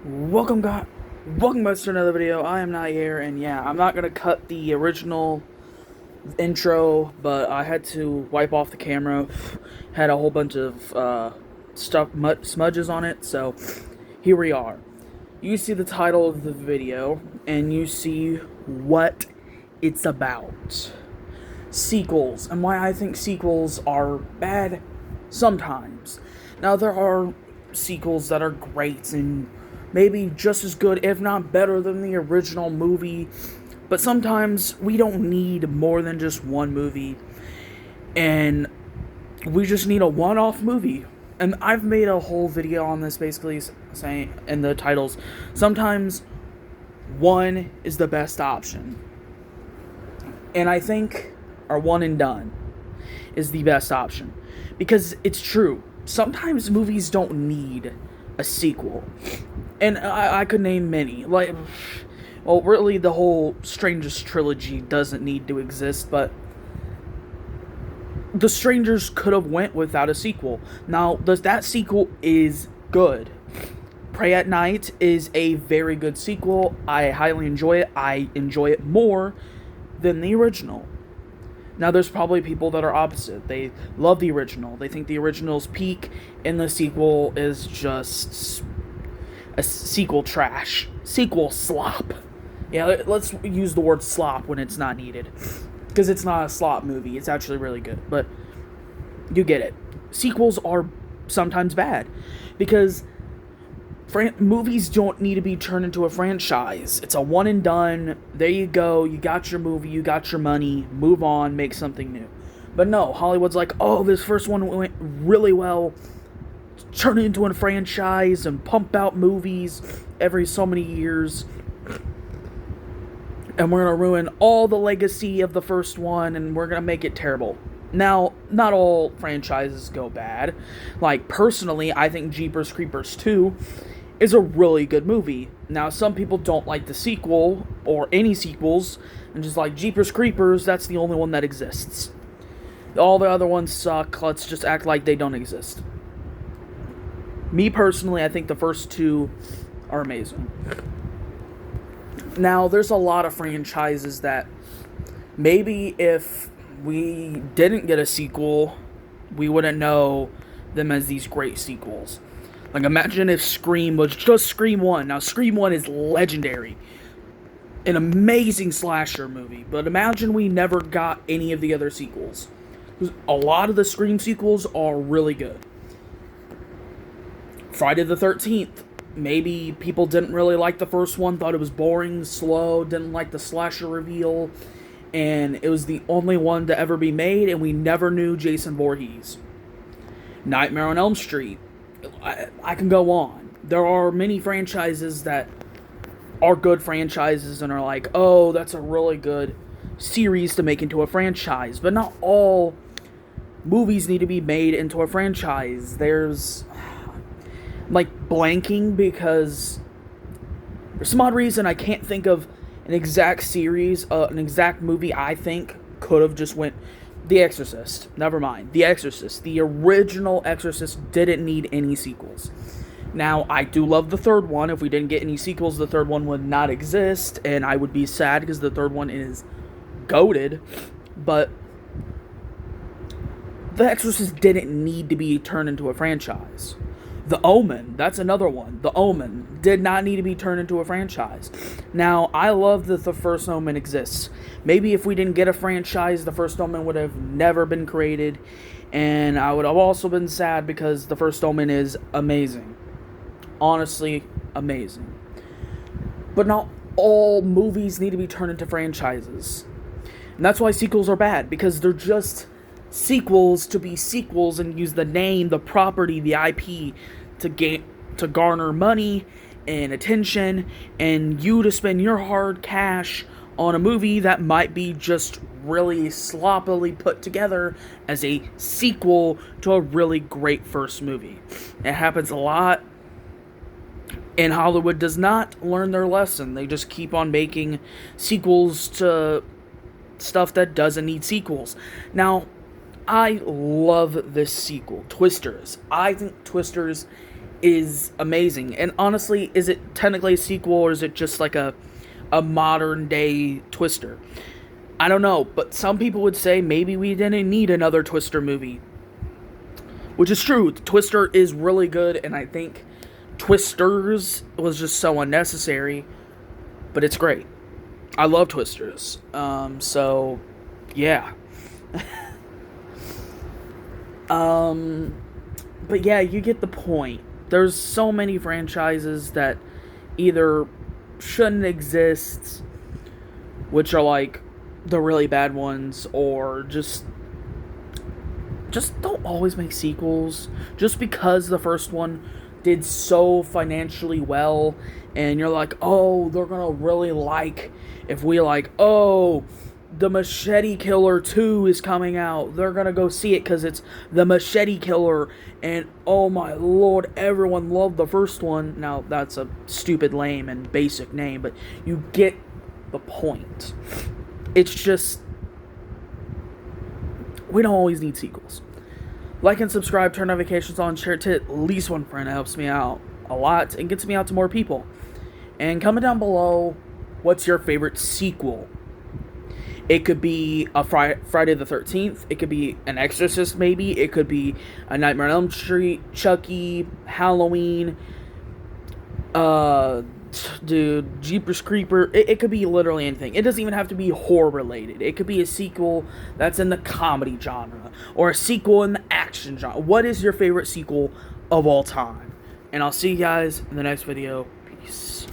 Welcome, guys. Welcome back to another video. I am Nair, and yeah, I'm not gonna cut the original intro, but I had to wipe off the camera. Had a whole bunch of smudges on it, so here we are. You see the title of the video, and you see what it's about. Sequels, and why I think sequels are bad sometimes. Now, there are sequels that are great and maybe just as good, if not better, than the original movie. But sometimes we don't need more than just one movie, and we just need a one-off movie. And I've made a whole video on this, basically saying in the titles, sometimes one is the best option. And I think our one and done is the best option. Because it's true. Sometimes movies don't need a sequel. And I could name many. Well, really, the whole Strangers trilogy doesn't need to exist, but The Strangers could have went without a sequel. Now, that sequel is good. Prey at Night is a very good sequel. I highly enjoy it. I enjoy it more than the original. Now, there's probably people that are opposite. They love the original. They think the original's peak, and the sequel is just a sequel trash. Sequel slop. Yeah, let's use the word slop when it's not needed. Because it's not a slop movie. It's actually really good. But you get it. Sequels are sometimes bad. Because movies don't need to be turned into a franchise. It's a one and done. There you go. You got your movie. You got your money. Move on. Make something new. But no, Hollywood's like, oh, this first one went really well. Turn it into a franchise and pump out movies every so many years. And we're going to ruin all the legacy of the first one, and we're going to make it terrible. Now, not all franchises go bad. Like, personally, I think Jeepers Creepers 2 is a really good movie. Now, some people don't like the sequel, or any sequels, and just like, Jeepers Creepers, that's the only one that exists. All the other ones suck. Let's just act like they don't exist. Me, personally, I think the first two are amazing. Now, there's a lot of franchises that maybe if we didn't get a sequel, we wouldn't know them as these great sequels. Like, imagine if Scream was just Scream 1. Now, Scream 1 is legendary. An amazing slasher movie. But imagine we never got any of the other sequels. A lot of the Scream sequels are really good. Friday the 13th. Maybe people didn't really like the first one, thought it was boring, slow, didn't like the slasher reveal, and it was the only one to ever be made, and we never knew Jason Voorhees. Nightmare on Elm Street. I can go on. There are many franchises that are good franchises and are like, oh, that's a really good series to make into a franchise. But not all movies need to be made into a franchise. There's blanking because for some odd reason I can't think of an exact series, an exact movie I think could have just went. The Exorcist. Never mind. The Exorcist. The original Exorcist didn't need any sequels. Now, I do love the third one. If we didn't get any sequels, the third one would not exist, and I would be sad because the third one is goated. But The Exorcist didn't need to be turned into a franchise. The Omen, that's another one. The Omen did not need to be turned into a franchise. Now, I love that the first Omen exists. Maybe if we didn't get a franchise, the first Omen would have never been created. And I would have also been sad because the first Omen is amazing. Honestly, amazing. But not all movies need to be turned into franchises. And that's why sequels are bad, because they're just sequels to be sequels and use the name, the property, the IP to garner money and attention, and you to spend your hard cash on a movie that might be just really sloppily put together as a sequel to a really great first movie. It happens a lot, and Hollywood does not learn their lesson. They just keep on making sequels to stuff that doesn't need sequels. Now, I love this sequel, Twisters. I think Twisters is amazing. And honestly, is it technically a sequel, or is it just like a modern day Twister? I don't know, but some people would say maybe we didn't need another Twister movie. Which is true. Twister is really good, and I think Twisters was just so unnecessary, but it's great. I love Twisters. So yeah. But yeah, you get the point. There's so many franchises that either shouldn't exist, which are like the really bad ones, or just don't always make sequels just because the first one did so financially well, and you're like, oh, they're gonna really like if we like, oh, the Machete Killer 2 is coming out, they're gonna go see it because it's the Machete Killer, and oh my lord, everyone loved the first one. Now that's a stupid, lame, and basic name, but you get the point. It's just, we don't always need sequels. Like and subscribe, turn notifications on, share it to at least one friend. It helps me out a lot and gets me out to more people. And comment down below, what's your favorite sequel? It could be a Friday the 13th. It could be an Exorcist, maybe. It could be a Nightmare on Elm Street, Chucky, Halloween, Jeepers Creeper. It could be literally anything. It doesn't even have to be horror related. It could be a sequel that's in the comedy genre, or a sequel in the action genre. What is your favorite sequel of all time? And I'll see you guys in the next video. Peace.